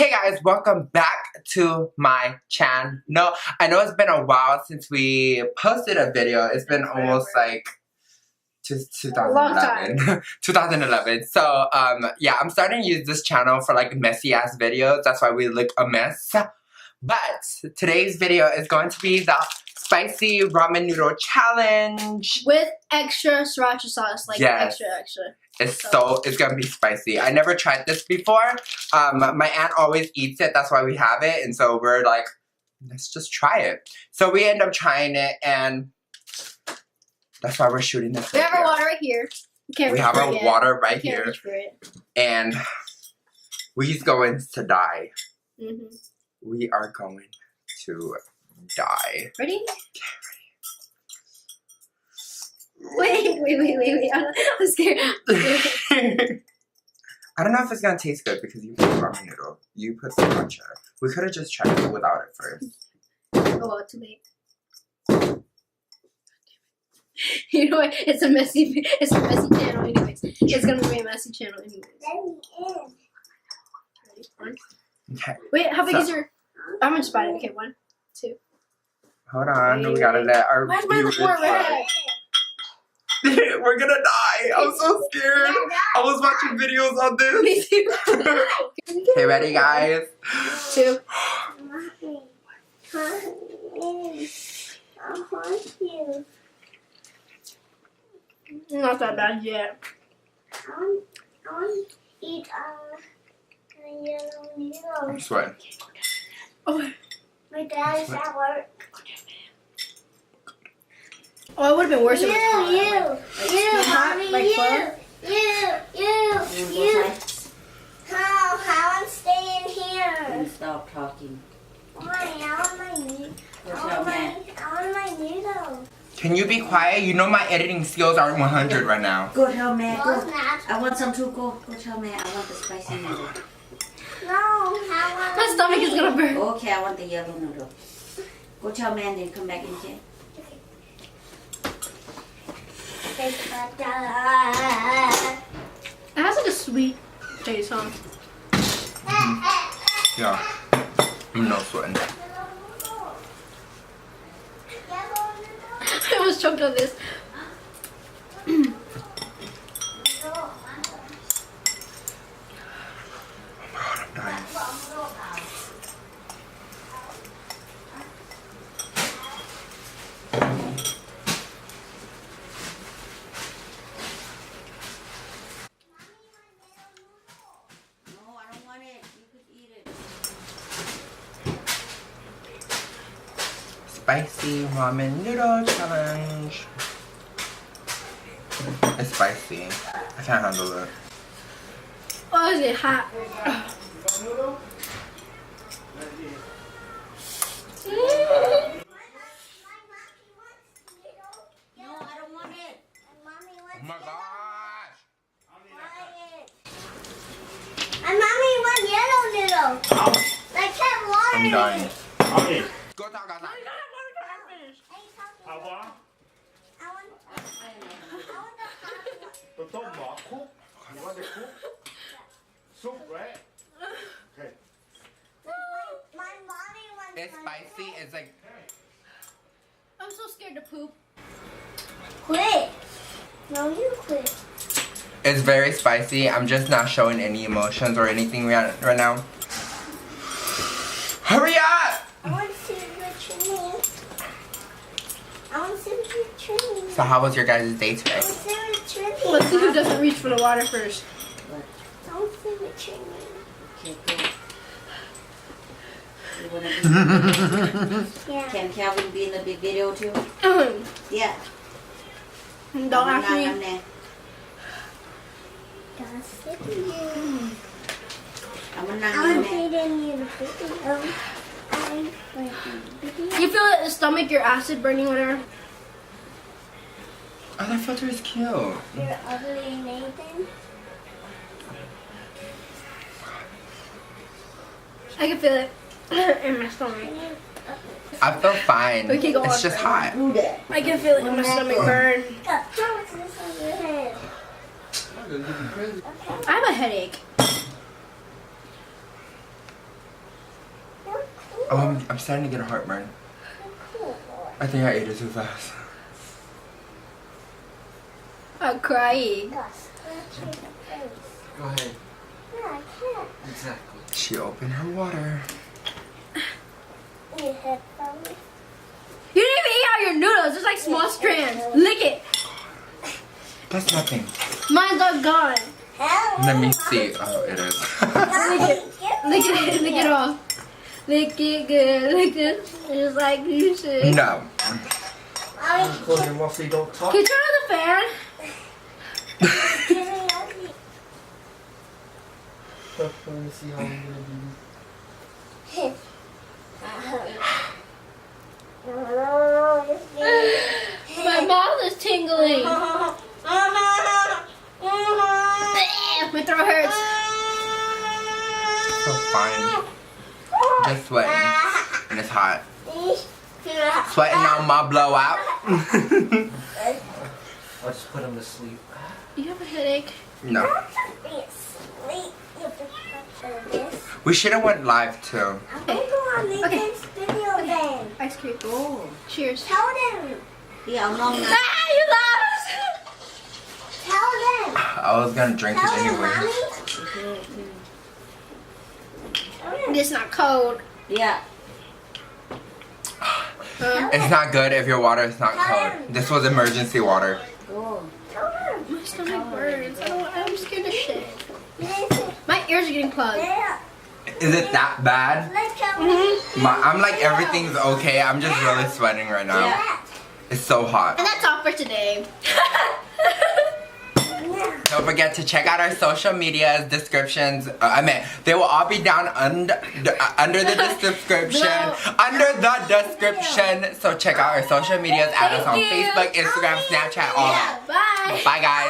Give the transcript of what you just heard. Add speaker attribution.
Speaker 1: Hey guys, welcome back to my channel. I know it's been a while since we posted a video. It's been almost like 2011. 2011. So yeah, I'm starting to use this channel for like messy ass videos. That's why we look a mess. But today's video is going to be the spicy ramen noodle challenge
Speaker 2: with extra sriracha sauce, like extra.
Speaker 1: It's gonna be spicy. I never tried this before. My aunt always eats it, that's why we have it, and so we're like, let's just try it. So we end up trying it, and that's why we're shooting this video.
Speaker 2: We have our water right here.
Speaker 1: We have our water right here, and we's going to die. We are going to die.
Speaker 2: Ready? Wait. I'm scared.
Speaker 1: I don't know if it's gonna taste good because you put ramen noodle. You put sriracha. We could have just tried it without it first.
Speaker 2: Oh, well, too late. You know what? It's a messy channel anyways. It's gonna be a messy channel anyways.
Speaker 1: Okay.
Speaker 2: Wait, how big is your... I'm gonna spot it. Okay, 1, 2.
Speaker 1: Hold on, we gotta let our viewers
Speaker 2: red?
Speaker 1: We're gonna die. I'm so scared. I was watching videos on this.
Speaker 2: Me too.
Speaker 1: Okay, ready, guys?
Speaker 2: 2. Not that bad yet.
Speaker 3: I want to eat a yellow noodle.
Speaker 1: I'm sweating.
Speaker 2: Oh.
Speaker 3: My dad is at work.
Speaker 2: Oh, it would have been worse if it was
Speaker 3: How I'm staying here.
Speaker 4: Stop talking.
Speaker 3: Why? I want my noodle.
Speaker 1: Can you be quiet? You know my editing skills aren't 100 right now.
Speaker 4: Go tell Matt.
Speaker 3: No,
Speaker 4: Go. I want some too. Go tell Matt. I want the spicy noodle.
Speaker 2: my stomach is gonna burn.
Speaker 4: Okay, I want the yellow noodle. Go tell Matt and then come back and get.
Speaker 2: It has like a sweet taste, huh?
Speaker 1: Yeah. I'm no sweating.
Speaker 2: I almost choked on this.
Speaker 1: I'm dying. Spicy ramen noodle challenge. It's spicy. I can't handle it.
Speaker 2: Oh, is it hot?
Speaker 4: No, I don't want it.
Speaker 1: Oh my gosh!
Speaker 3: And mommy wants yellow noodle. I kept watering.
Speaker 1: I'm dying.
Speaker 5: Okay.
Speaker 1: Go talk outside.
Speaker 5: How about?
Speaker 3: I want the hot one.
Speaker 5: ตัวต้มหมอคุก You want the cook? Soup, right? Okay.
Speaker 3: My mommy wants
Speaker 1: It's spicy. It's like
Speaker 2: I'm so scared to poop.
Speaker 3: Quit. No, you quit.
Speaker 1: it's very spicy. I'm just not showing any emotions or anything right now. Hurry up!
Speaker 3: I want to see the tree. I want to see the tree.
Speaker 1: So how was your guys' day today?
Speaker 3: I want to see the tree.
Speaker 2: Let's see who doesn't reach for the water first.
Speaker 3: I want to see the tree.
Speaker 4: Okay, go. You wanna be?
Speaker 3: Yeah.
Speaker 4: Can Calvin be in the big video too? Yeah.
Speaker 2: Don't ask me.
Speaker 3: Don't sit you.
Speaker 4: I'm gonna
Speaker 3: I want to see the video.
Speaker 2: You feel it in the stomach, your acid burning, whatever?
Speaker 1: Oh, that filter is cute.
Speaker 3: You're ugly, Nathan.
Speaker 2: I can feel it in my stomach.
Speaker 1: I feel fine.
Speaker 2: We can go
Speaker 1: It's
Speaker 2: on.
Speaker 1: just hot.
Speaker 2: I can feel it in my stomach burn.
Speaker 3: How is this on your head?
Speaker 2: I have a headache.
Speaker 1: Oh, I'm starting to get a heartburn. I think I ate it too fast.
Speaker 2: I'm crying.
Speaker 3: Go
Speaker 5: ahead.
Speaker 3: No, I can't.
Speaker 5: Exactly.
Speaker 1: She opened her water.
Speaker 3: You have from me.
Speaker 2: You didn't even eat all your noodles. There's like small strands. Lick it.
Speaker 1: That's nothing.
Speaker 2: Mine's all gone.
Speaker 1: Let me see. Oh, it is.
Speaker 2: Lick it. Lick it all. Lick it good. Lick it. Just like you should.
Speaker 1: No.
Speaker 5: Close your mouth so you don't talk.
Speaker 2: Can you turn on the fan?
Speaker 5: Let me see how I'm gonna
Speaker 2: My mouth is tingling. My throat hurts.
Speaker 1: So fine. Just sweating. And it's hot. Sweating on my blowout.
Speaker 5: I'll just put him to sleep.
Speaker 2: You have a headache?
Speaker 1: No. We should have went live too.
Speaker 2: Okay.
Speaker 3: Video then.
Speaker 2: Ice cream.
Speaker 4: Oh.
Speaker 2: Cheers.
Speaker 3: Tell them.
Speaker 4: Đi ông ngon nè.
Speaker 2: Ah, you lost!
Speaker 3: Tell them.
Speaker 1: I was gonna drink it
Speaker 3: Tell them,
Speaker 1: anyway.
Speaker 3: mommy.
Speaker 2: It's not cold.
Speaker 4: Dạ.
Speaker 1: It's not good if your water is not cold. This was emergency water.
Speaker 4: Cô.
Speaker 3: Tell them.
Speaker 2: My stomach burns. I'm scared to shit. My ears are getting plugged.
Speaker 1: Is it that bad? I'm like everything's okay. I'm just really sweating right now.
Speaker 4: Yeah.
Speaker 1: It's so hot.
Speaker 2: And that's all for today.
Speaker 1: Don't forget to check out our social medias, descriptions. They will all be down under the description. Under the description. So check out our social medias. Add us on
Speaker 2: Thank you.
Speaker 1: Facebook, Instagram, Snapchat, all that.
Speaker 2: Bye.
Speaker 1: Bye, guys.